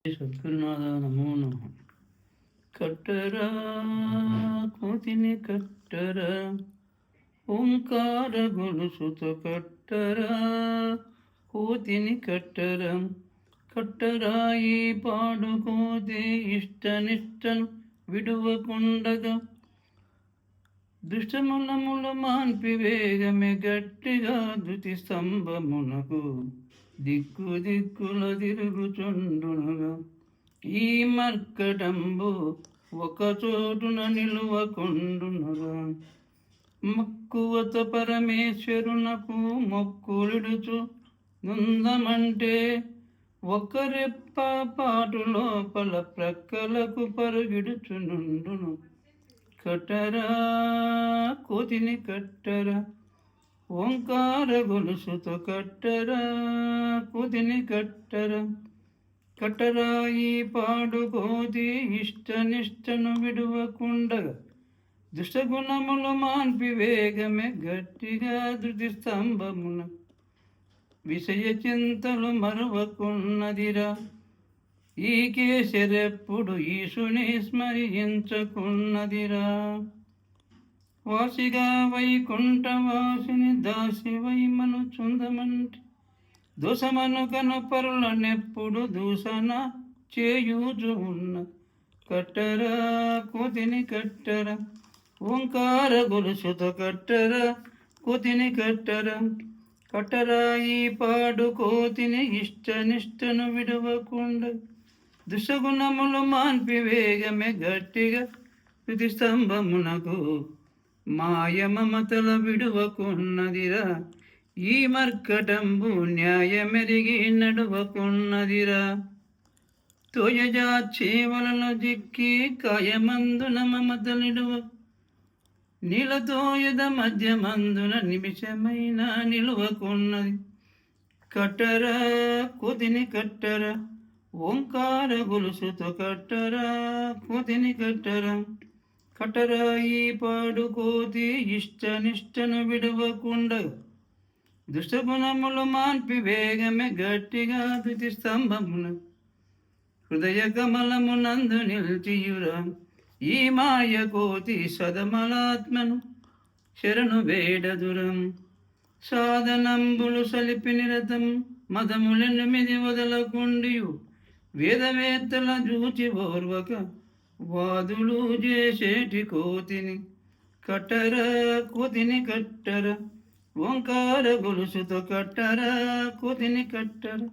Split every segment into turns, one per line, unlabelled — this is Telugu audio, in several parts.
సద్గురునాథ నమో నమ. కట్టరా కోతిని కట్టరా, ఓంకార గొలుసుతో కట్టరా, కోతిని కట్టరా. కట్టరా ఈ పాడుకోతే ఇష్టనిష్టను విడువకుండగా, దుష్టములముల మాన్పి వేగమే గట్టిగా ధృతి స్తంభమునకు దిక్కు దిక్కుల తిరుగుచుండునుగా. ఈ మర్కటంబు ఒక చోటున నిలువకుండునుగా. మక్కువత పరమేశ్వరునకు మొక్కులుడుచు నుందమంటే, ఒక రెప్ప పాటు లోపల ప్రక్కలకు పరుగిడుచునుండును. కట్టరా కోతిని కట్టరా, ఓంకార గొలుసుతో కట్టరా, కోతిని కట్టరా. కట్టరా ఈ పాడుకోతి ఇష్టనిష్టను విడువకుండగా, దుష్టగుణములు మాన్పి వేగమే గట్టిగా ధృతి స్తంభమున విషయ చింతలు మరువకున్నదిరా. ఈ కేసరెప్పుడు ఈశుని స్మరించకున్నదిరా. వాసిగా వైకుంఠవాసిని దాసివై మను చుందమంటి, దోషమను కను పరులనెప్పుడు దూషణ చేయూచు ఉన్న. కట్టరా కోతిని కట్టరా, ఓంకార గొలుసుతో కట్టరా, కోతిని కట్టరా. కట్టరా ఈ పాడు కోతిని ఇష్టనిష్టను విడవకుండా, దుష్టగుణములు మాన్పి వేగమే గట్టిగా తుది స్తంభమునకు మాయ మమతల విడువకున్నదిరా. ఈ మర్కటంబు న్యాయమెరిగి నడువకున్నదిరా. తోయజాచేవలలో జిక్కి కాయమందున మమతలిడువ, నీలతోయద మధ్యమందున నిమిషమైన నిలువకున్నది. కట్టరా కోతిని కట్టరా, ఓంకార గొలుసుతో కట్టరా, కోతిని కట్టరా. కట్టరా ఈ పాడు కోతి ఇష్టనిష్టను విడవకుండగా, దుష్టగుణములు మాన్పి వేగమే గట్టిగా తుది స్తంభమున హృదయ కమలమునందు నిల్చియురా. ఈ మాయ కోతి సదమలాత్మను శరణు వేడదురం. సాధనంబులు సలిపి నిరతం మదములెనిమిది వదలకుండియు, వేదవేత్తల జూచి ఓర్వక వాదులు చేసేటి కోతిని. కట్టరా కోతిని కట్టరా, ఓంకార గొలుసుతో కట్టరా, కోతిని కట్టరా.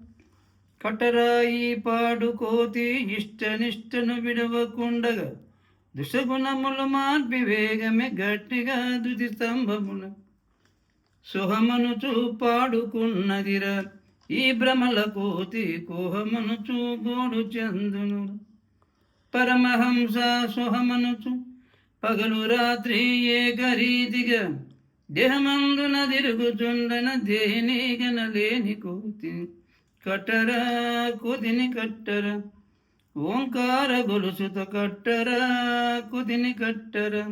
కట్టరా ఈ పాడు కోతి ఇష్టనిష్టను విడవకుండగా, దుష్టగుణములు మార్పి వేగమే గట్టిగా ధృతి స్తంభమున సుహమనుచు పాడుకున్నదిరా. ఈ భ్రమల కోతి కోహమనుచు గోడు చందును. పరమహంస సుహమనుచు పగలు రాత్రి ఏకరీతిగా, దేహమందున తిరుగుచుండన దేని గనలేని కోతి. కట్టరా కోతిని కట్టరా, ఓంకార గొలుసుతో కట్టరా, కోతిని కట్టరా.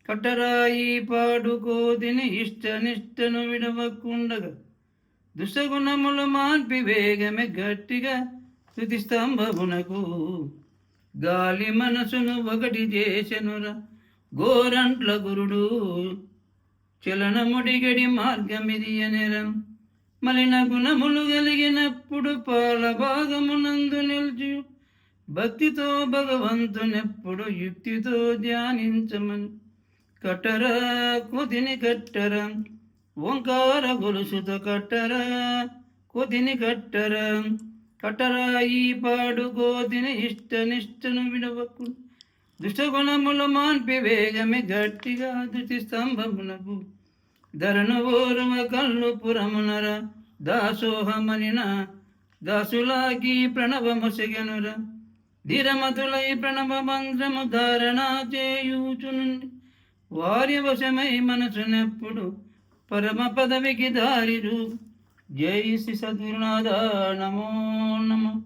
కట్టరా ఈ పాడు కోతిని ఇష్టనిష్టను విడవకుండగా, దుష్టగుణములు మాన్పి వేగమే గట్టిగా తుది స్తంభమునకు గాలి మనసును ఒకటి చేసెనురా. గోరంట్ల గురుడు చలనముడిగడి మార్గమిది అనేరం. మలిన గుణములు కలిగినప్పుడు పాల భాగమునందు నిల్చు, భక్తితో భగవంతునెప్పుడు యుక్తితో ధ్యానించమని. కట్టరా కోతిని కట్టరా, ఓంకార గొలుసుతో కట్టరా, కోతిని కట్టరా. కట్టరా ఈ పాడు కోతిని ఇష్టనిష్టను విడవకు, దుష్టగుణములు మాన్పి వేగమే గట్టిగా ధృతి స్తంభమునకు ధరను ఓర్వ కళ్ళు పురమునర. దాసోహమనిన దాసులాకి ప్రణవమొసగెనురా. ధీరమతులై ప్రణవ మంత్రము ధారణ చేయూచునుండి, వారి వశమై మనసునెప్పుడు పరమ పదవికి దారిరు. జై శ్రీ సద్గురునాథ నమో నమః.